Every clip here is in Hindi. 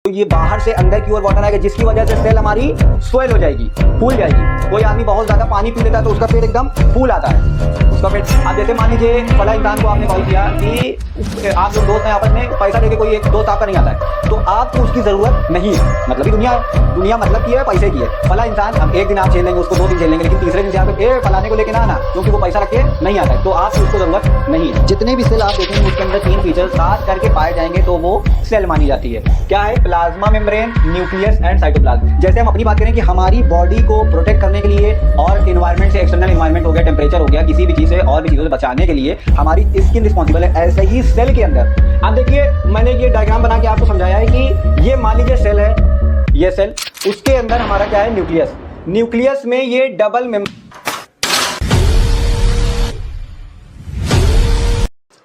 तो ये बाहर से अंदर की ओर वाटर आएगा, जिसकी वजह से सेल हमारी स्वेल हो जाएगी, फूल जाएगी। कोई आदमी बहुत ज्यादा पानी पी लेता है तो उसका पेट एकदम फूल आता है, उसका पेट। आप जैसे मान लीजिए फला इंसान को आपने कॉल किया कि आप लोग दोस्त हैं, आपस में पैसा लेके कोई एक दोस्त आपका नहीं आता है, तो आपको उसकी जरूरत नहीं है। मतलब ही दुनिया है, दुनिया मतलब की है, पैसे की है। फला इंसान अब एक दिन आप झेल लेंगे, उसको 2 दिन झेल लेंगे, लेकिन तीसरे दिन से आप फलाने को लेके ना आना, क्योंकि वो पैसा रख के नहीं आता है, तो आपकी उसको जरूरत नहीं है। जितने भी सेल आप देखेंगे उसके अंदर 3 फीचर खास करके पाए जाएंगे तो वो सेल मानी जाती है। क्या है? Plasma membrane, nucleus and cytoplasm. जैसे हम अपनी बात करें कि हमारी बॉडी को प्रोटेक्ट करने के लिए और एनवायरनमेंट से, एक्सटर्नल एनवायरनमेंट हो गया, टेम्परेचर हो गया, किसी भी चीज से और भी चीजों से बचाने के लिए हमारी स्किन रिस्पॉन्सिबल है। ऐसे ही सेल के अंदर आप देखिए, मैंने ये डायग्राम बना के आपको समझाया है कि ये मान लीजिए सेल है, ये सेल, उसके अंदर हमारा क्या है? न्यूक्लियस। न्यूक्लियस में ये double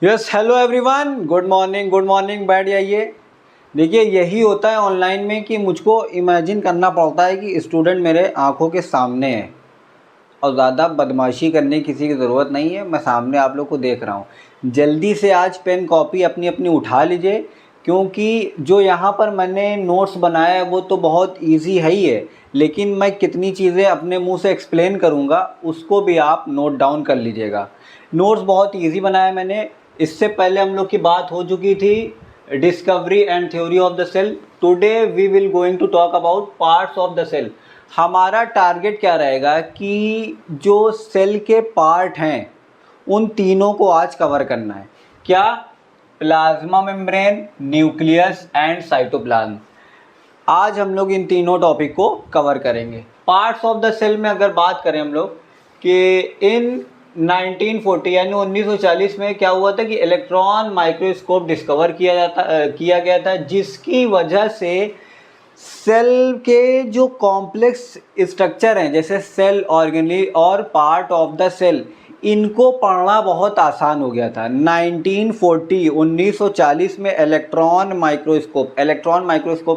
yes, hello everyone, good morning, बैठ जाइए। देखिए, यही होता है ऑनलाइन में कि मुझको इमेजिन करना पड़ता है कि स्टूडेंट मेरे आंखों के सामने है और ज़्यादा बदमाशी करने की किसी की ज़रूरत नहीं है। मैं सामने आप लोग को देख रहा हूँ। जल्दी से आज पेन कॉपी अपनी अपनी उठा लीजिए, क्योंकि जो यहाँ पर मैंने नोट्स बनाया है वो तो बहुत इजी है ही है, लेकिन मैं कितनी चीज़ें अपने मुंह से एक्सप्लेन करूँगा उसको भी आप नोट डाउन कर लीजिएगा। नोट्स बहुत ईजी बनाया मैंने। इससे पहले हम लोग की बात हो चुकी थी discovery and theory of the cell. Today we will going to talk about parts of the cell. हमारा टारगेट क्या रहेगा कि जो सेल के पार्ट हैं उन तीनों को आज कवर करना है। क्या? Plasma membrane, nucleus and cytoplasm. आज हम लोग इन तीनों टॉपिक को कवर करेंगे। पार्ट्स ऑफ द सेल में अगर बात करें हम लोग कि इन 1940 यानी 1940 में क्या हुआ था कि इलेक्ट्रॉन माइक्रोस्कोप डिस्कवर किया गया था, जिसकी वजह से सेल के जो कॉम्प्लेक्स स्ट्रक्चर हैं, जैसे सेल ऑर्गेनेल और पार्ट ऑफ द सेल, इनको पढ़ना बहुत आसान हो गया था। 1940 में इलेक्ट्रॉन माइक्रोस्कोप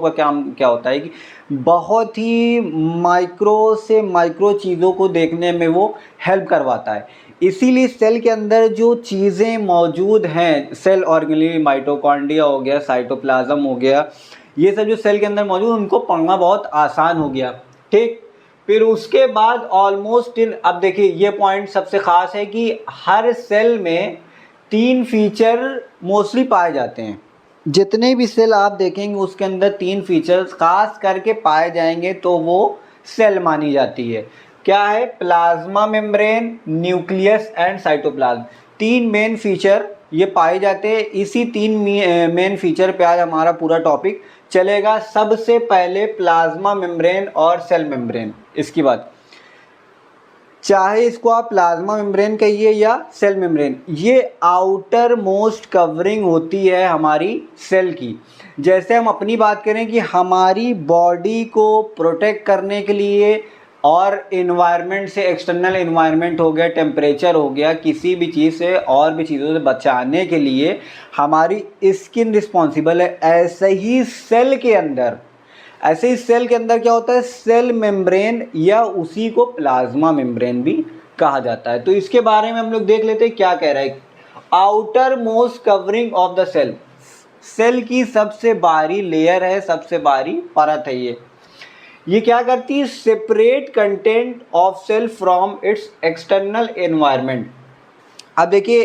का क्या होता है कि बहुत ही माइक्रो से माइक्रो चीज़ों को देखने में वो हेल्प करवाता है। इसीलिए सेल के अंदर जो चीज़ें मौजूद हैं, सेल ऑर्गेनेल, माइटोकॉन्ड्रिया हो गया, साइटोप्लाज्म हो गया, ये सब जो सेल के अंदर मौजूद, उनको पढ़ना बहुत आसान हो गया। ठीक, फिर उसके बाद ऑलमोस्ट अब देखिए, ये पॉइंट सबसे ख़ास है कि हर सेल में 3 फीचर मोस्टली पाए जाते हैं। जितने भी सेल आप देखेंगे उसके अंदर 3 फीचर्स खास करके पाए जाएंगे तो वो सेल मानी जाती है। क्या है? Plasma membrane, nucleus and cytoplasm. 3 main feature ये पाए जाते हैं। इसी 3 मेन फीचर पे आज हमारा पूरा टॉपिक चलेगा। सबसे पहले प्लाज्मा मेम्ब्रेन और सेल मेम्ब्रेन, इसकी बात, चाहे इसको आप प्लाज्मा मेम्ब्रेन कहिए या सेल मेम्ब्रेन, ये आउटर मोस्ट कवरिंग होती है हमारी सेल की। जैसे हम अपनी बात करें कि हमारी बॉडी को प्रोटेक्ट करने के लिए और इन्वायरमेंट से, एक्सटर्नल इन्वायरमेंट हो गया, टेम्परेचर हो गया, किसी भी चीज़ से और भी चीज़ों से बचाने के लिए हमारी स्किन रिस्पॉन्सिबल है। ऐसे ही सेल के अंदर क्या होता है? सेल मेम्ब्रेन, या उसी को प्लाज्मा मेम्ब्रेन भी कहा जाता है। तो इसके बारे में हम लोग देख लेते हैं क्या कह रहा है। Outer most covering of the cell, cell की सबसे बाहरी लेयर है, सबसे बाहरी परत है ये क्या करती है? Separate content of cell from its external environment. अब देखिए,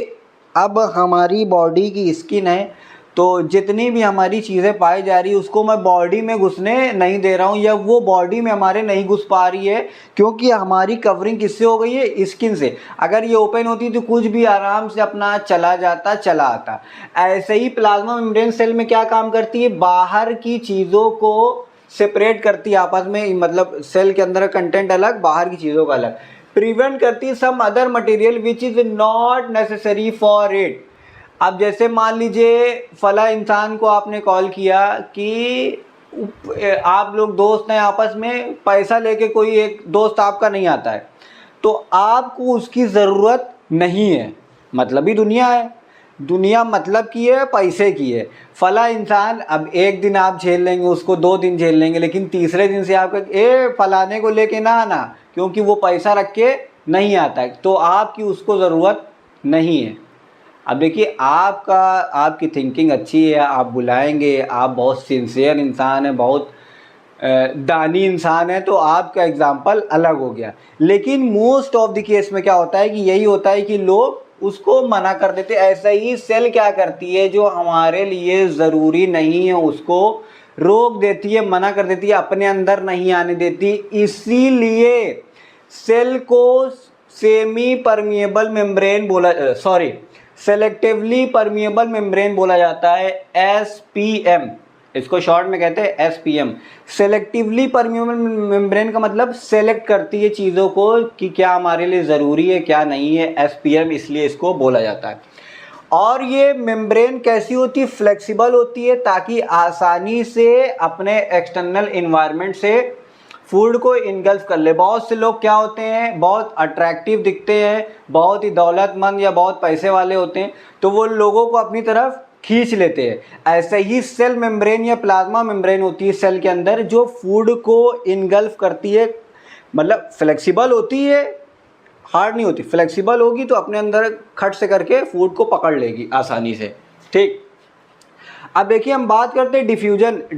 अब हमारी बॉडी की स्किन है, तो जितनी भी हमारी चीज़ें पाई जा रही है उसको मैं बॉडी में घुसने नहीं दे रहा हूँ, या वो बॉडी में हमारे नहीं घुस पा रही है, क्योंकि हमारी कवरिंग किससे हो गई है? स्किन से। अगर ये ओपन होती तो कुछ भी आराम से अपना चला जाता, चला आता। ऐसे ही प्लाज्मा मेम्ब्रेन सेल में क्या काम करती है? बाहर की चीज़ों को सेपरेट करती है आपस में, मतलब सेल के अंदर का कंटेंट अलग, बाहर की चीज़ों का अलग। प्रिवेंट करती है some other material which is not necessary for it. अब जैसे मान लीजिए फला इंसान को आपने कॉल किया कि आप लोग दोस्त हैं, आपस में पैसा लेके कोई एक दोस्त आपका नहीं आता है, तो आपको उसकी ज़रूरत नहीं है। मतलब ही दुनिया है, दुनिया मतलब की है, पैसे की है। फला इंसान अब एक दिन आप झेल लेंगे, उसको 2 दिन झेल लेंगे, लेकिन तीसरे दिन से आपका फलाने को लेके ना आना, क्योंकि वो पैसा रख के नहीं आता है, तो आपकी उसको ज़रूरत नहीं है। अब देखिए आपकी थिंकिंग अच्छी है, आप बुलाएंगे, आप बहुत सिंसियर इंसान हैं, बहुत दानी इंसान है, तो आपका एग्जाम्पल अलग हो गया। लेकिन मोस्ट ऑफ द केस में क्या होता है कि यही होता है कि लोग उसको मना कर देते। ऐसा ही सेल क्या करती है, जो हमारे लिए ज़रूरी नहीं है उसको रोक देती है, मना कर देती है, अपने अंदर नहीं आने देती। इसीलिए सेल को सेमी परमिएबल मेम्ब्रेन बोला, सॉरी, सेलेक्टिवली परमिएबल मेम्ब्रेन बोला जाता है, SPM। इसको शॉर्ट में कहते हैं SPM। सेलेक्टिवली परमिएबल मेम्ब्रेन का मतलब सेलेक्ट करती है चीज़ों को कि क्या हमारे लिए ज़रूरी है क्या नहीं है, SPM इसलिए इसको बोला जाता है। और ये मेम्ब्रेन कैसी होती है, फ्लेक्सिबल होती है, ताकि आसानी से अपने एक्सटर्नल इन्वायरमेंट से फूड को इनगल्फ कर ले। बहुत से लोग क्या होते हैं, बहुत अट्रैक्टिव दिखते हैं, बहुत ही दौलतमंद या बहुत पैसे वाले होते हैं, तो वो लोगों को अपनी तरफ खींच लेते हैं। ऐसे ही सेल मेम्ब्रेन या प्लाज्मा मेम्ब्रेन होती है सेल के अंदर, जो फूड को इनगल्फ करती है, मतलब फ्लेक्सिबल होती है, हार्ड नहीं होती। फ्लेक्सिबल होगी तो अपने अंदर खट से करके फूड को पकड़ लेगी आसानी से। ठीक, अब देखिए हम बात करते हैं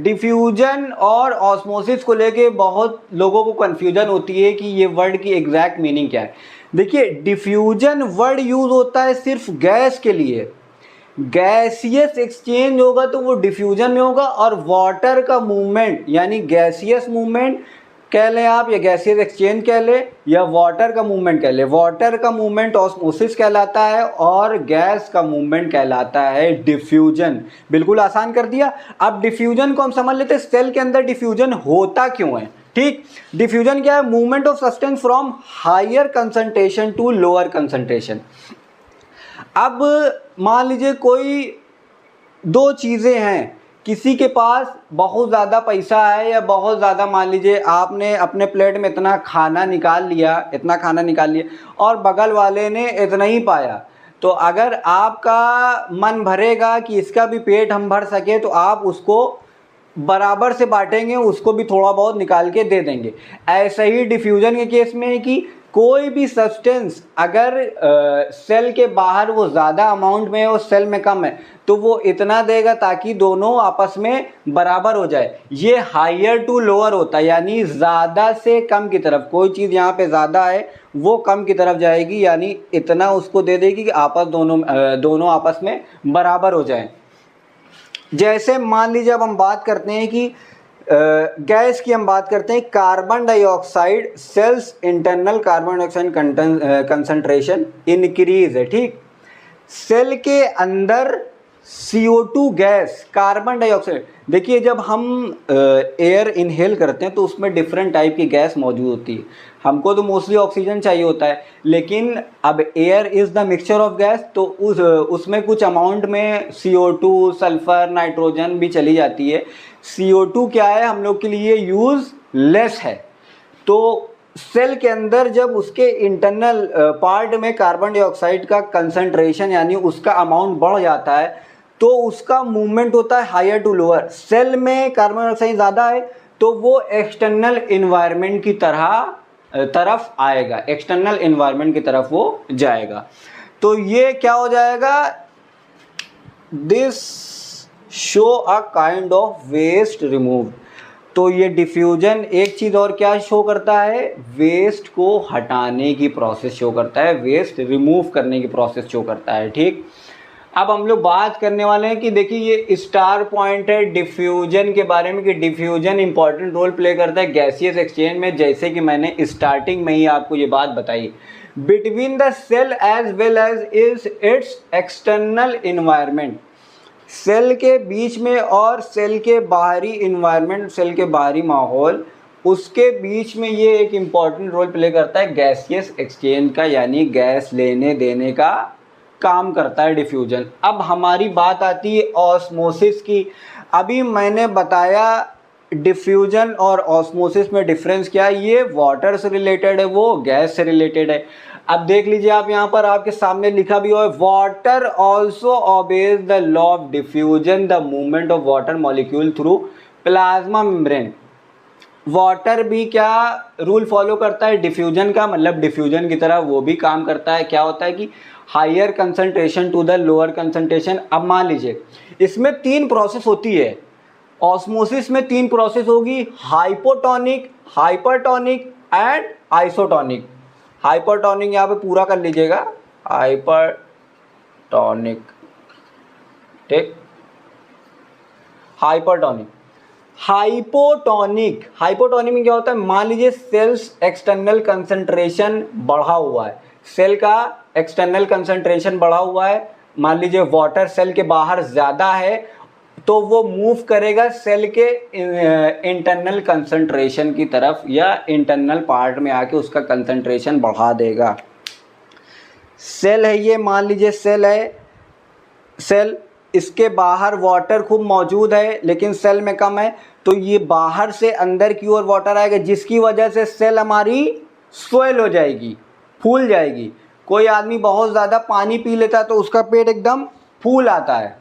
डिफ्यूजन और ऑस्मोसिस को लेके बहुत लोगों को कंफ्यूजन होती है कि ये वर्ड की एग्जैक्ट मीनिंग क्या है। देखिए डिफ्यूजन वर्ड यूज होता है सिर्फ गैस के लिए। गैसियस एक्सचेंज होगा तो वो डिफ्यूजन में होगा, और वाटर का मूवमेंट यानी गैसियस मूवमेंट कह लें आप, या गैसियस एक्सचेंज कह लें, या वाटर का मूवमेंट कह लें। वाटर का मूवमेंट ऑस्मोसिस कहलाता है और गैस का मूवमेंट कहलाता है डिफ्यूजन। बिल्कुल आसान कर दिया। अब डिफ्यूजन को हम समझ लेते हैं, सेल के अंदर डिफ्यूजन होता क्यों है। ठीक, डिफ्यूजन क्या है, movement of substance from higher concentration to lower concentration. अब मान लीजिए कोई दो चीज़ें हैं, किसी के पास बहुत ज़्यादा पैसा है, या बहुत ज़्यादा मान लीजिए आपने अपने प्लेट में इतना खाना निकाल लिया, और बगल वाले ने इतना ही पाया। तो अगर आपका मन भरेगा कि इसका भी पेट हम भर सके, तो आप उसको बराबर से बांटेंगे, उसको भी थोड़ा बहुत निकाल के दे देंगे। ऐसा ही डिफ्यूजन के केस में है कि कोई भी सब्सटेंस अगर सेल के बाहर वो ज़्यादा अमाउंट में है और सेल में कम है, तो वो इतना देगा ताकि दोनों आपस में बराबर हो जाए। ये हायर टू लोअर होता है, यानी ज़्यादा से कम की तरफ। कोई चीज़ यहाँ पे ज़्यादा है वो कम की तरफ जाएगी, यानी इतना उसको दे देगी कि दोनों आपस में बराबर हो जाए। जैसे मान लीजिए अब हम बात करते हैं कि गैस की हम बात करते हैं, carbon dioxide cells internal carbon dioxide concentration increase है। ठीक, सेल के अंदर CO2 गैस, कार्बन डाइऑक्साइड, देखिए जब हम एयर इनहेल करते हैं तो उसमें डिफरेंट टाइप की गैस मौजूद होती है। हमको तो मोस्टली ऑक्सीजन चाहिए होता है, लेकिन अब air is the mixture of gas, तो उसमें कुछ अमाउंट में CO2, सल्फर, नाइट्रोजन भी चली जाती है। CO2 क्या है, हम लोग के लिए यूज़ लेस है। तो सेल के अंदर जब उसके इंटरनल पार्ट में कार्बन डाइऑक्साइड का कंसंट्रेशन यानी उसका अमाउंट बढ़ जाता है, तो उसका मूवमेंट होता है हायर टू लोअर। सेल में कार्बन डाइऑक्साइड ज़्यादा है तो वो एक्सटर्नल इन्वायरमेंट की तरफ आएगा, एक्सटर्नल इन्वायरमेंट की तरफ वो जाएगा। तो ये क्या हो जाएगा, this show a kind of waste remove. तो ये डिफ्यूजन एक चीज़ और क्या शो करता है, वेस्ट को हटाने की प्रोसेस शो करता है, वेस्ट रिमूव करने की प्रोसेस शो करता है। ठीक, अब हम लोग बात करने वाले हैं कि देखिए ये स्टार पॉइंट है डिफ्यूजन के बारे में, कि डिफ्यूजन इंपॉर्टेंट रोल प्ले करता है गैसियस एक्सचेंज में, जैसे कि मैंने स्टार्टिंग में ही आपको ये बात बताई। Between the cell as well as its external environment, cell के बीच में और सेल के बाहरी इन्वायरमेंट, सेल के बाहरी माहौल, उसके बीच में ये एक इम्पॉर्टेंट रोल प्ले करता है गैसियस एक्सचेंज का, यानी गैस लेने देने का काम करता है डिफ्यूजन। अब हमारी बात आती है ऑस्मोसिस की। अभी मैंने बताया डिफ्यूजन और ऑस्मोसिस में डिफरेंस क्या है, ये वाटर से रिलेटेड है, वो गैस से रिलेटेड है। अब देख लीजिए आप यहाँ पर आपके सामने लिखा भी हुआ है, water also obeys the law of diffusion, the movement of water molecule through plasma membrane. Water भी क्या रूल फॉलो करता है, डिफ्यूजन का, मतलब डिफ्यूजन की तरह वो भी काम करता है। क्या होता है कि higher concentration to the lower concentration. अब मान लीजिए इसमें 3 प्रोसेस होती है, ऑस्मोसिस में 3 प्रोसेस होगी, hypotonic, hypertonic and isotonic. Hypertonic यहाँ पे पूरा कर लीजिएगा, हाइपरटोनिक, ठीक। हाइपरटोनिक, हाइपोटोनिक, हाइपोटोनिक में क्या होता है, मान लीजिए सेल्स एक्सटर्नल कंसंट्रेशन बढ़ा हुआ है, सेल का एक्सटर्नल कंसंट्रेशन बढ़ा हुआ है, मान लीजिए वाटर सेल के बाहर ज़्यादा है तो वो मूव करेगा सेल के इंटरनल कंसंट्रेशन की तरफ या इंटरनल पार्ट में आके उसका कंसंट्रेशन बढ़ा देगा। सेल है ये, मान लीजिए सेल है, सेल इसके बाहर वाटर खूब मौजूद है लेकिन सेल में कम है, तो ये बाहर से अंदर की ओर वाटर आएगा जिसकी वजह से सेल हमारी स्वेल हो जाएगी, फूल जाएगी। कोई आदमी बहुत ज़्यादा पानी पी लेता है तो उसका पेट एकदम फूल आता है,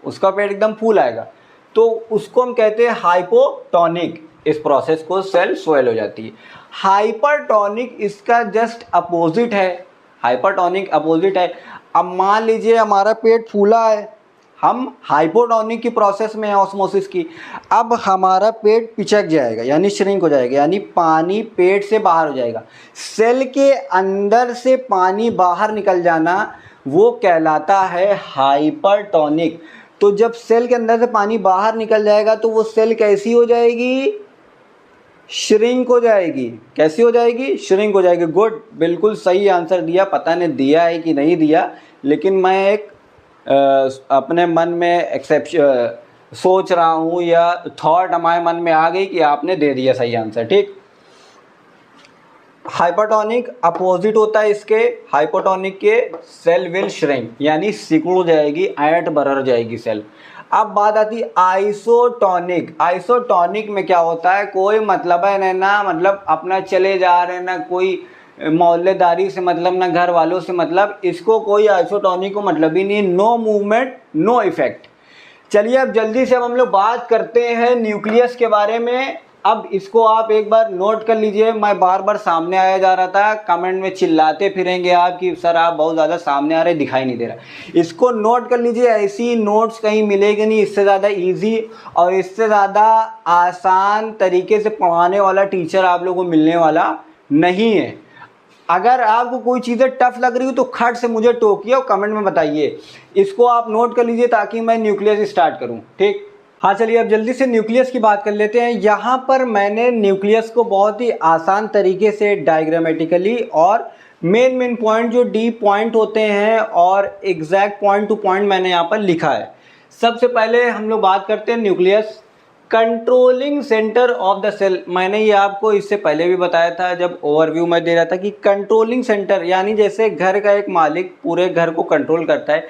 उसका पेट एकदम फूल आएगा, तो उसको हम कहते हैं हाइपोटोनिक। इस प्रोसेस को सेल स्वेल हो जाती है। हाइपरटोनिक इसका जस्ट अपोजिट है, हाइपरटोनिक अपोजिट है। अब मान लीजिए हमारा पेट फूला है, हम हाइपोटोनिक की प्रोसेस में है ऑस्मोसिस की, अब हमारा पेट पिचक जाएगा यानी श्रिंक हो जाएगा, यानी पानी पेट से बाहर हो जाएगा। सेल के अंदर से पानी बाहर निकल जाना वो कहलाता है हाइपरटोनिक। तो जब सेल के अंदर से पानी बाहर निकल जाएगा तो वो सेल कैसी हो जाएगी, श्रिंक हो जाएगी। कैसी हो जाएगी, श्रिंक हो जाएगी। गुड, बिल्कुल सही आंसर दिया। पता नहीं दिया है कि नहीं दिया, लेकिन मैं एक अपने मन में एक्सेप्शन सोच रहा हूँ या थॉट हमारे मन में आ गई कि आपने दे दिया सही आंसर, ठीक। हाइपरटोनिक अपोजिट होता है इसके, हाइपोटोनिक के सेल विल श्रिंक यानी सिकुड़ जाएगी, ऐंठ बरर जाएगी सेल। अब बात आती है आइसोटोनिक। आइसोटोनिक में क्या होता है, कोई मतलब है ना, मतलब अपना चले जा रहे हैं ना, कोई मोहल्लेदारी से मतलब ना घर वालों से मतलब, इसको कोई आइसोटोनिक को मतलब ही नहीं, नो मूवमेंट नो इफेक्ट। चलिए अब जल्दी से अब हम लोग बात करते हैं न्यूक्लियस के बारे में। अब इसको आप एक बार नोट कर लीजिए। मैं बार बार सामने आया जा रहा था, कमेंट में चिल्लाते फिरेंगे आप कि सर आप बहुत ज़्यादा सामने आ रहे, दिखाई नहीं दे रहा। इसको नोट कर लीजिए, ऐसी नोट्स कहीं मिलेगी नहीं, इससे ज़्यादा इजी और इससे ज़्यादा आसान तरीके से पढ़ाने वाला टीचर आप लोगों को मिलने वाला नहीं है। अगर आपको कोई चीज़ें टफ लग रही हो तो खट से मुझे टोकिए और कमेंट में बताइए। इसको आप नोट कर लीजिए ताकि मैं न्यूक्लियस स्टार्ट करूं, ठीक। हाँ चलिए अब जल्दी से न्यूक्लियस की बात कर लेते हैं। यहाँ पर मैंने न्यूक्लियस को बहुत ही आसान तरीके से डायग्रामेटिकली और मेन पॉइंट जो डीप पॉइंट होते हैं और एग्जैक्ट पॉइंट टू पॉइंट मैंने यहाँ पर लिखा है। सबसे पहले हम लोग बात करते हैं nucleus, controlling centre of the cell. मैंने ये आपको इससे पहले भी बताया था जब ओवरव्यू में दे रहा था कि कंट्रोलिंग सेंटर यानी जैसे घर का एक मालिक पूरे घर को कंट्रोल करता है,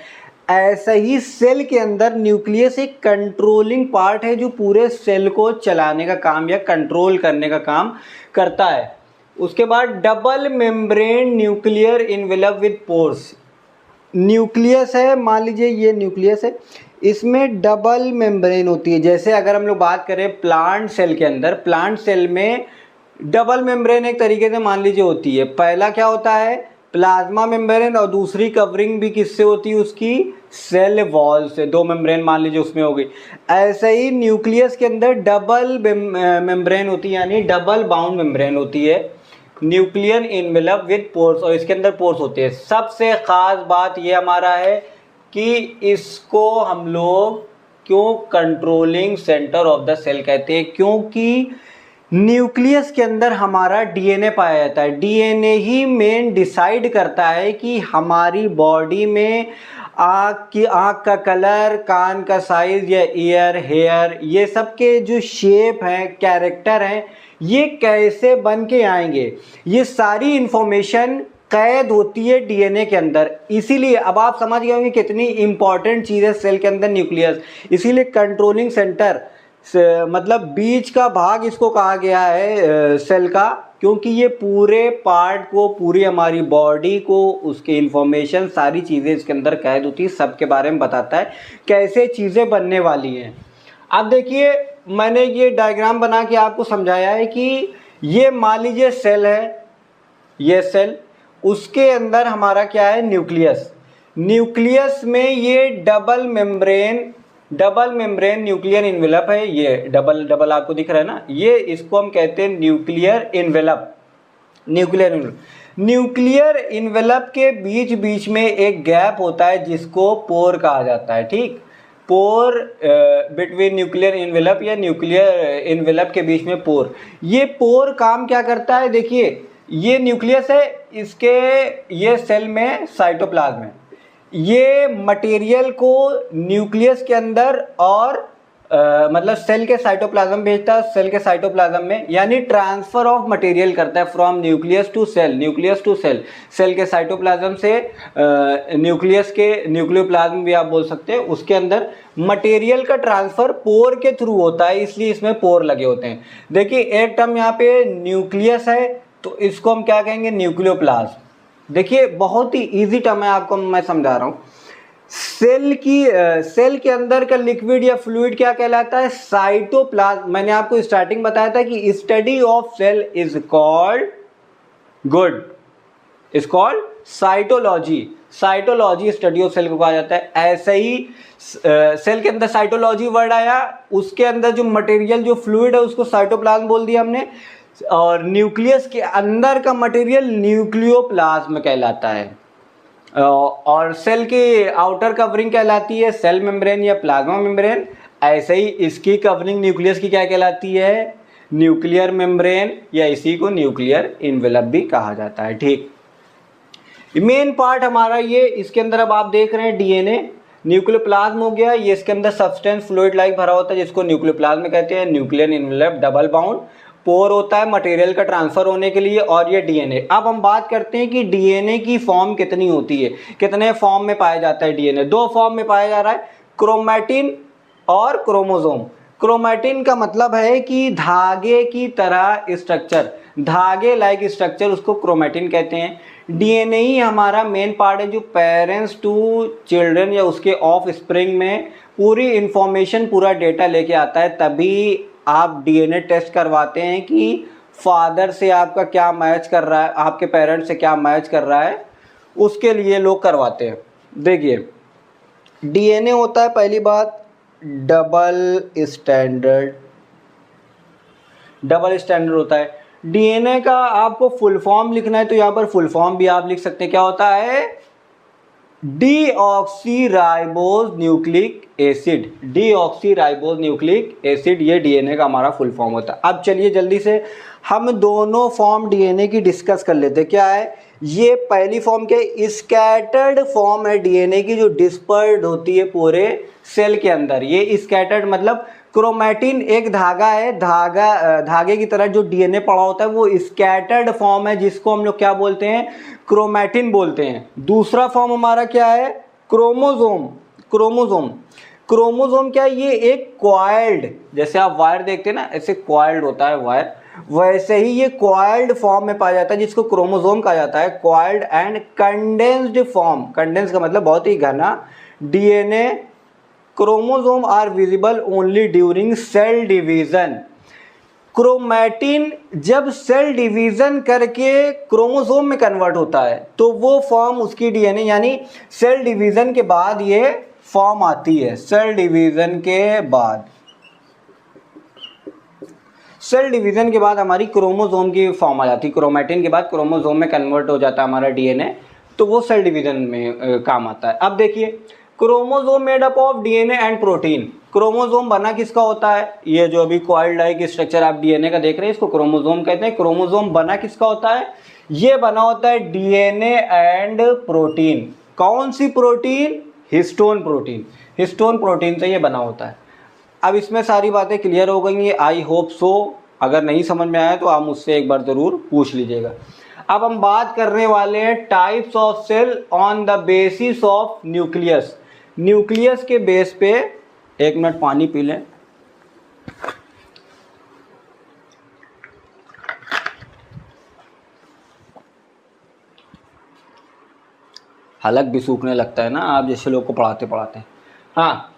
ऐसा ही सेल के अंदर न्यूक्लियस एक कंट्रोलिंग पार्ट है जो पूरे सेल को चलाने का काम या कंट्रोल करने का काम करता है। उसके बाद double membrane nuclear envelope with pores. Nucleus है, मान लीजिए ये न्यूक्लियस है, इसमें डबल मेम्ब्रेन होती है। जैसे अगर हम लोग बात करें प्लांट सेल के अंदर, प्लांट सेल में डबल मेम्ब्रेन एक तरीके से मान लीजिए होती है। पहला क्या होता है, प्लाज्मा मेम्ब्रेन, और दूसरी कवरिंग भी किससे होती है उसकी, सेल वॉल से। 2 मेम्ब्रेन मान लीजिए उसमें हो गई। ऐसे ही न्यूक्लियस के अंदर डबल मेम्ब्रेन होती है यानी डबल बाउंड मेम्ब्रेन होती है, न्यूक्लियर इनवेलप विद पोर्स, और इसके अंदर पोर्स होते हैं। सबसे ख़ास बात ये हमारा है कि इसको हम लोग क्यों controlling centre of the cell कहते हैं, क्योंकि न्यूक्लियस के अंदर हमारा डीएनए पाया जाता है। डीएनए ही मेन डिसाइड करता है कि हमारी बॉडी में आँख का कलर, कान का साइज या ईयर, हेयर, ये सब के जो शेप हैं, कैरेक्टर हैं, ये कैसे बन के आएंगे, ये सारी इंफॉर्मेशन कैद होती है डीएनए के अंदर। इसीलिए अब आप समझ गए होंगे कितनी इंपॉर्टेंट चीज़ है सेल के अंदर न्यूक्लियस। इसीलिए कंट्रोलिंग सेंटर मतलब बीच का भाग इसको कहा गया है सेल का, क्योंकि ये पूरे पार्ट को, पूरी हमारी बॉडी को, उसके इंफॉर्मेशन सारी चीज़ें इसके अंदर कैद होती है, सबके बारे में बताता है कैसे चीज़ें बनने वाली हैं। अब देखिए मैंने ये डायग्राम बना के आपको समझाया है कि ये मान लीजिए सेल है, ये सेल, उसके अंदर हमारा क्या है, न्यूक्लियस। न्यूक्लियस में ये डबल मेम्ब्रेन न्यूक्लियर इन्वेलप है। ये डबल आपको दिख रहा है ना, ये इसको हम कहते हैं न्यूक्लियर इन्वेलप। न्यूक्लियर इन्वेलप के बीच बीच में एक गैप होता है जिसको पोर कहा जाता है। ठीक, पोर बिटवीन न्यूक्लियर इन्वेलप या न्यूक्लियर इन्वेलप के बीच में पोर। ये पोर काम क्या करता है, देखिए ये न्यूक्लियस है, इसके ये सेल में साइटोप्लाज्म है, ये मटेरियल को न्यूक्लियस के अंदर और मतलब सेल के साइटोप्लाज्म भेजता है, सेल के साइटोप्लाज्म में, यानी ट्रांसफर ऑफ मटेरियल करता है from nucleus to cell, cell के साइटोप्लाज्म से न्यूक्लियस के न्यूक्लियोप्लाज्म भी आप बोल सकते हैं, उसके अंदर मटेरियल का ट्रांसफर पोर के थ्रू होता है, इसलिए इसमें पोर लगे होते हैं। देखिए एक टर्म यहाँ पे न्यूक्लियस है तो इसको हम क्या कहेंगे, न्यूक्लियोप्लाज्म। देखिए बहुत ही इजी टर्म है, आपको मैं समझा रहा हूँ। सेल के अंदर का लिक्विड या फ्लूइड क्या कहलाता है, साइटोप्लाज्म। मैंने आपको स्टार्टिंग बताया था कि study of cell is called cytology study of cell को कहा जाता है। ऐसे ही सेल के अंदर साइटोलॉजी वर्ड आया, उसके अंदर जो मटेरियल जो फ्लूइड है उसको साइटोप्लाज्म बोल दिया हमने, और न्यूक्लियस के अंदर का मटेरियल न्यूक्लियोप्लाज्म कहलाता है, और सेल की आउटर कवरिंग कहलाती है सेल मेम्ब्रेन या प्लाज्मा मेम्ब्रेन। ऐसे ही इसकी कवरिंग न्यूक्लियस की क्या कहलाती है, न्यूक्लियर मेम्ब्रेन, या इसी को न्यूक्लियर इन्वेलप भी कहा जाता है। ठीक, मेन पार्ट हमारा ये, इसके अंदर अब आप देख रहे हैं डीएनए, न्यूक्लियोप्लाज्म हो गया, ये इसके अंदर सब्सटेंस फ्लूइड लाइक भरा होता है जिसको न्यूक्लियोप्लाज्म कहते हैं, न्यूक्लियर इन्वेलप डबल बाउंड, पोर होता है मटेरियल का ट्रांसफर होने के लिए, और ये डीएनए। अब हम बात करते हैं कि डीएनए की फॉर्म कितनी होती है, कितने फॉर्म में पाया जाता है डीएनए। दो फॉर्म में पाया जा रहा है, क्रोमैटिन और क्रोमोसोम। क्रोमैटिन का मतलब है कि धागे की तरह स्ट्रक्चर, धागे लाइक स्ट्रक्चर, उसको क्रोमैटिन कहते हैं। डीएनए ही हमारा मेन पार्ट है जो पेरेंट्स टू चिल्ड्रन या उसके ऑफ स्प्रिंग में पूरी इंफॉर्मेशन, पूरा डेटा लेके आता है। तभी आप डीएनए टेस्ट करवाते हैं कि फादर से आपका क्या मैच कर रहा है, आपके पेरेंट्स से क्या मैच कर रहा है, उसके लिए लोग करवाते हैं। देखिए डीएनए होता है, पहली बात डबल स्टैंडर्ड होता है। डीएनए का आपको फुल फॉर्म लिखना है तो यहाँ पर फुल फॉर्म भी आप लिख सकते हैं, क्या होता है, डीऑक्सीराइबोज न्यूक्लिक एसिड, ये डीएनए का हमारा फुल फॉर्म होता है। अब चलिए जल्दी से हम दोनों फॉर्म डीएनए की डिस्कस कर लेते हैं। क्या है ये, पहली फॉर्म के स्कैटर्ड फॉर्म है डीएनए की, जो डिस्पर्ड होती है पूरे सेल के अंदर। ये स्कैटर्ड मतलब क्रोमैटिन एक धागा है, धागे की तरह जो डीएनए पड़ा होता है वो स्कैटर्ड फॉर्म है, जिसको हम लोग क्या बोलते हैं, क्रोमैटिन बोलते हैं। दूसरा फॉर्म हमारा क्या है, क्रोमोसोम क्या है, ये एक कॉइल्ड, जैसे आप वायर देखते हैं ना, ऐसे कॉइल्ड होता है वायर, वैसे ही ये कॉइल्ड फॉर्म में पाया जाता है जिसको क्रोमोसोम कहा जाता है। Coiled and condensed form, condense का मतलब बहुत ही घना DNA. Chromosome are visible only during cell division. Chromatin जब सेल डिवीजन करके क्रोमोसोम में कन्वर्ट होता है तो वो फॉर्म उसकी डीएनए, यानी सेल डिवीजन के बाद ये फॉर्म आती है। सेल डिवीजन के बाद हमारी क्रोमोसोम की फॉर्म आ जाती है। क्रोमैटिन के बाद क्रोमोसोम में कन्वर्ट हो जाता है हमारा डीएनए, तो वो सेल डिवीजन में काम आता है। अब देखिए chromosome made up of DNA and protein. Chromosome बना किसका होता है, ये जो अभी कॉइल्ड लाइक स्ट्रक्चर आप डीएनए का देख रहे हैं इसको क्रोमोसोम कहते हैं। क्रोमोसोम बना किसका होता है, ये बना होता है डीएनए एंड प्रोटीन। कौन सी प्रोटीन, हिस्टोन प्रोटीन से ये बना होता है। अब इसमें सारी बातें क्लियर हो गई हैं, आई होप सो। अगर नहीं समझ में आया तो आप मुझसे एक बार ज़रूर पूछ लीजिएगा। अब हम बात करने वाले हैं types of cell on the basis of nucleus. Nucleus के बेस पे, एक मिनट पानी पी लें। हलक भी सूखने लगता है ना, आप जैसे लोग को पढ़ाते पढ़ाते। हाँ,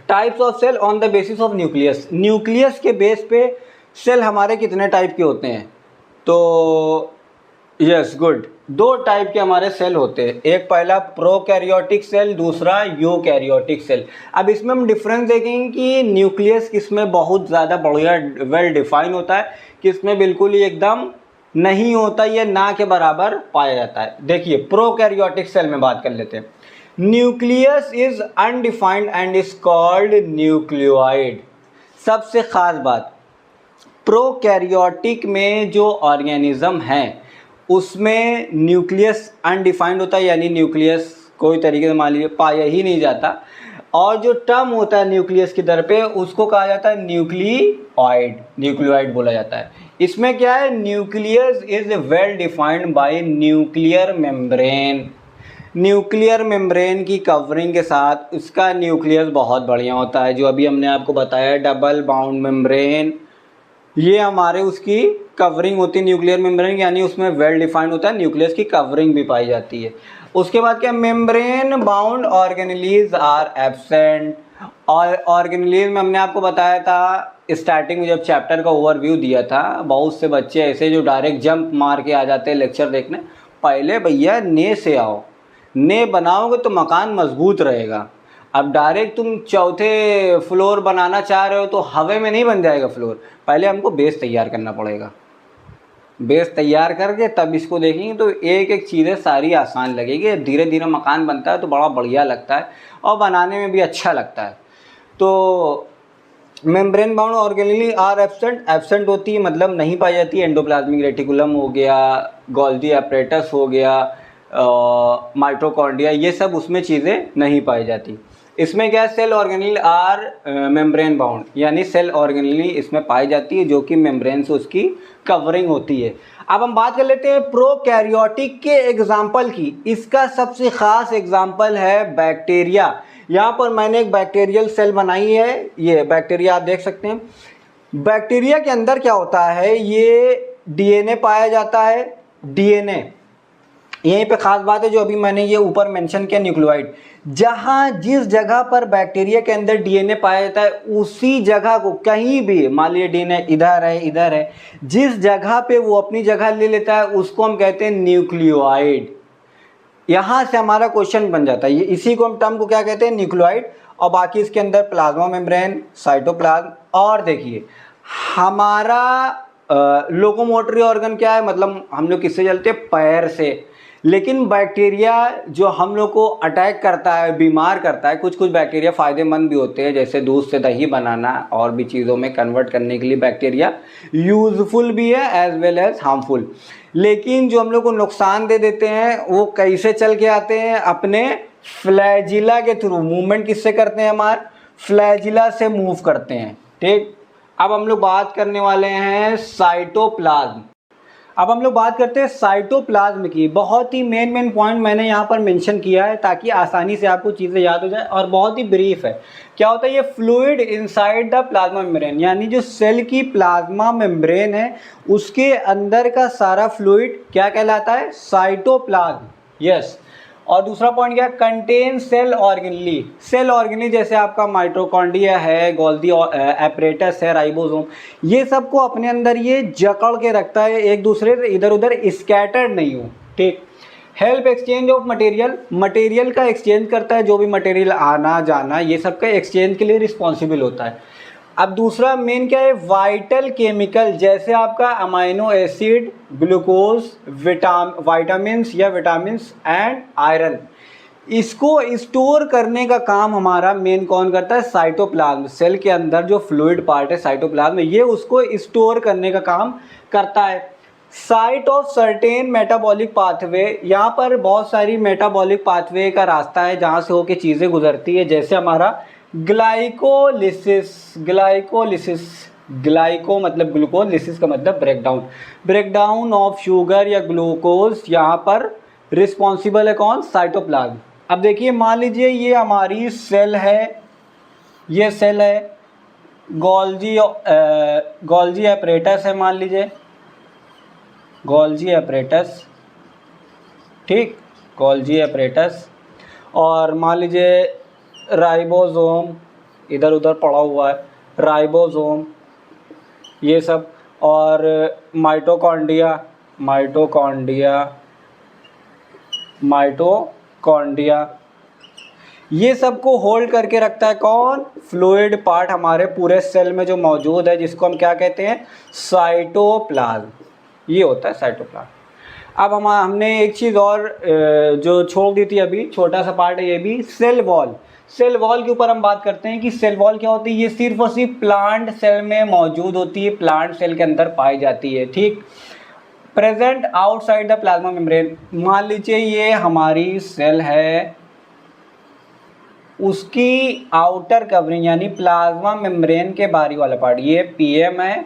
types of cell on the basis of nucleus. Nucleus के बेस पे सेल हमारे कितने टाइप के होते हैं, तो यस गुड। दो टाइप के हमारे सेल होते हैं, एक पहला प्रोकैरियोटिक सेल, दूसरा यूकैरियोटिक सेल। अब इसमें हम डिफरेंस देखेंगे कि न्यूक्लियस किसमें बहुत ज़्यादा बढ़िया वेल डिफाइन होता है, किसमें बिल्कुल ही एकदम नहीं होता, ये ना के बराबर पाया जाता है। देखिए प्रोकैरियोटिक सेल में बात कर लेते हैं। Nucleus is undefined and is called nucleoid. सबसे खास बात, प्रोकैरियोटिक में जो ऑर्गेनिज्म हैं उसमें न्यूक्लियस अनडिफाइंड होता है, यानी न्यूक्लियस कोई तरीके से मान लीजिए पाया ही नहीं जाता, और जो टर्म होता है न्यूक्लियस की दर पे उसको कहा जाता है न्यूक्लियोइड, न्यूक्लियोइड बोला जाता है। इसमें क्या है, nucleus is well defined by nuclear membrane. Nuclear membrane की कवरिंग के साथ उसका न्यूक्लियस बहुत बढ़िया होता है, जो अभी हमने आपको बताया डबल बाउंड मेम्ब्रेन, ये हमारे उसकी कवरिंग होती है न्यूक्लियर मेम्ब्रेन, यानी उसमें वेल डिफाइंड होता है, न्यूक्लियस की कवरिंग भी पाई जाती है। उसके बाद क्या, membrane bound organelles are absent. और ऑर्गेनेलीज में हमने आपको बताया था स्टार्टिंग में जब चैप्टर का ओवरव्यू दिया था, बहुत से बच्चे ऐसे जो डायरेक्ट जंप मार के आ जाते हैं लेक्चर देखने। पहले भैया ने से आओ, ने बनाओगे तो मकान मजबूत रहेगा। अब डायरेक्ट तुम चौथे फ्लोर बनाना चाह रहे हो तो हवा में नहीं बन जाएगा फ्लोर, पहले हमको बेस तैयार करना पड़ेगा। बेस तैयार करके तब इसको देखेंगे तो एक एक चीज़ें सारी आसान लगेगी। धीरे धीरे मकान बनता है तो बड़ा बढ़िया लगता है और बनाने में भी अच्छा लगता है। तो membrane bound organelle are absent, absent होती है मतलब नहीं पाई जाती। एंडोप्लाज्मिक रेटिकुलम हो गया, गोल्गी एपरेटस हो गया, माइटोकॉन्ड्रिया, ये सब उसमें चीज़ें नहीं पाई जाती। इसमें क्या है, cell organelle are membrane bound, यानी सेल ऑर्गेनेली इसमें पाई जाती है जो कि मेम्ब्रेन से उसकी कवरिंग होती है। अब हम बात कर लेते हैं प्रोकैरियोटिक के एग्जाम्पल की। इसका सबसे खास एग्जाम्पल है बैक्टीरिया। यहाँ पर मैंने एक बैक्टीरियल सेल बनाई है, ये बैक्टीरिया आप देख सकते हैं। बैक्टीरिया के अंदर क्या होता है, ये डीएनए पाया जाता है। डीएनए यहीं पे खास बात है जो अभी मैंने ये ऊपर मेंशन किया, न्यूक्लियोइड। जहाँ जिस जगह पर बैक्टीरिया के अंदर डीएनए पाया जाता है उसी जगह को, कहीं भी मान लीजिए डीएनए इधर है इधर है, जिस जगह पे वो अपनी जगह ले लेता है उसको हम कहते हैं न्यूक्लियोइड। यहाँ से हमारा क्वेश्चन बन जाता है, ये इसी को हम टर्म को क्या कहते हैं, न्यूक्लियोइड। और बाकी इसके अंदर प्लाज्मा मेम्ब्रेन, साइटोप्लाज्म। और देखिए हमारा लोकोमोटरी ऑर्गन क्या है, मतलब हम लोग किससे चलते हैं, पैर से। लेकिन बैक्टीरिया जो हम लोग को अटैक करता है, बीमार करता है, कुछ कुछ बैक्टीरिया फ़ायदेमंद भी होते हैं, जैसे दूध से दही बनाना और भी चीज़ों में कन्वर्ट करने के लिए बैक्टीरिया यूज़फुल भी है एज वेल एज हार्मफुल। लेकिन जो हम लोग को नुकसान दे देते हैं वो कैसे चल के आते हैं, अपने फ्लैजिला के थ्रू। मूवमेंट किससे करते हैं, हमारे फ्लैजिला से मूव करते हैं। ठीक, अब हम लोग बात करने वाले हैं साइटोप्लाज्म। अब हम लोग बात करते हैं साइटोप्लाज्म की। बहुत ही मेन पॉइंट मैंने यहाँ पर मेंशन किया है ताकि आसानी से आपको चीज़ें याद हो जाए, और बहुत ही ब्रीफ है। क्या होता है, ये fluid inside the plasma membrane, यानी जो सेल की प्लाज्मा मेम्ब्रेन है उसके अंदर का सारा फ्लूइड क्या कहलाता है, साइटोप्लाज्म। यस। और दूसरा पॉइंट क्या, contain cell organelle. Cell organelle जैसे आपका माइटोकॉन्ड्रिया है, गोल्गी एपरेटस है, राइबोसोम, ये सबको अपने अंदर ये जकड़ के रखता है, एक दूसरे से इधर उधर स्कैटर्ड नहीं हो। ठीक। Help exchange of material, material का एक्सचेंज करता है, जो भी मटेरियल आना जाना ये सब का एक्सचेंज के लिए रिस्पॉन्सिबल होता है। अब दूसरा मेन क्या है, वाइटल केमिकल, जैसे आपका अमाइनो एसिड, ग्लूकोज, विटामिन्स या विटामिन्स एंड आयरन, इसको स्टोर करने का काम हमारा मेन कौन करता है, साइटोप्लाज्म। सेल के अंदर जो फ्लूइड पार्ट है साइटोप्लाज्म, ये उसको स्टोर करने का काम करता है। Site of certain metabolic pathway, यहाँ पर बहुत सारी मेटाबॉलिक पाथवे का रास्ता है जहाँ से होके चीज़ें गुजरती है, जैसे हमारा ग्लाइकोलिसिस। ग्लाइकोलिसिस, ग्लाइको मतलब ग्लूकोज, लिसिस का मतलब ब्रेकडाउन। ब्रेकडाउन ऑफ शुगर या ग्लूकोज, यहाँ पर रिस्पॉन्सिबल है कौन, साइटोप्लाज्म। अब देखिए मान लीजिए ये हमारी सेल है, ये सेल है, गोल्गी एपरेटस है, मान लीजिए गोल्गी एपरेटस। ठीक, गोल्गी एपरेटस। और मान लीजिए राइबोसोम इधर उधर पड़ा हुआ है, राइबोसोम ये सब, और माइटोकॉन्ड्रिया, माइटोकॉन्ड्रिया ये सबको होल्ड करके रखता है कौन? फ्लूइड पार्ट हमारे पूरे सेल में जो मौजूद है, जिसको हम क्या कहते हैं? साइटोप्लाज्म। ये होता है साइटोप्लाज्म। अब हमने एक चीज़ और जो छोड़ दी थी अभी, छोटा सा पार्ट है ये भी, सेल वॉल। सेल वॉल के ऊपर हम बात करते हैं कि सेल वॉल क्या होती है। ये सिर्फ और सिर्फ प्लांट सेल में मौजूद होती है, प्लांट सेल के अंदर पाई जाती है, ठीक। Present outside the plasma membrane. मान लीजिए ये हमारी सेल है, उसकी आउटर कवरिंग यानी प्लाज्मा मेम्ब्रेन के बाहरी वाला पार्ट, ये पीएम है,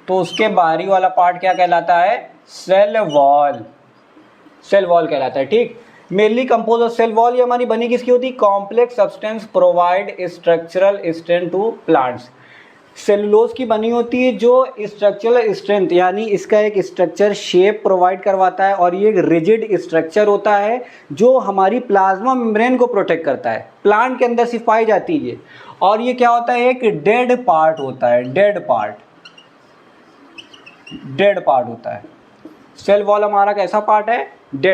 तो उसके बाहरी वाला पार्ट क्या कहलाता है? Cell wall. सेल वॉल कहलाता है, ठीक। Mainly compose of cell wall. ये हमारी बनी किसकी होती है? Complex substance provide structural strength to plants. Cellulose की बनी होती है जो स्ट्रक्चरल स्ट्रेंथ यानी इसका एक स्ट्रक्चर शेप प्रोवाइड करवाता है, और ये एक रिजिड स्ट्रक्चर होता है जो हमारी प्लाज्मा मेम्ब्रेन को प्रोटेक्ट करता है। प्लांट के अंदर सिर्फ पाई जाती है। और ये क्या होता है? एक डेड पार्ट होता है, डेड पार्ट होता है। सेल वॉल हमारा कैसा पार्ट है? डेड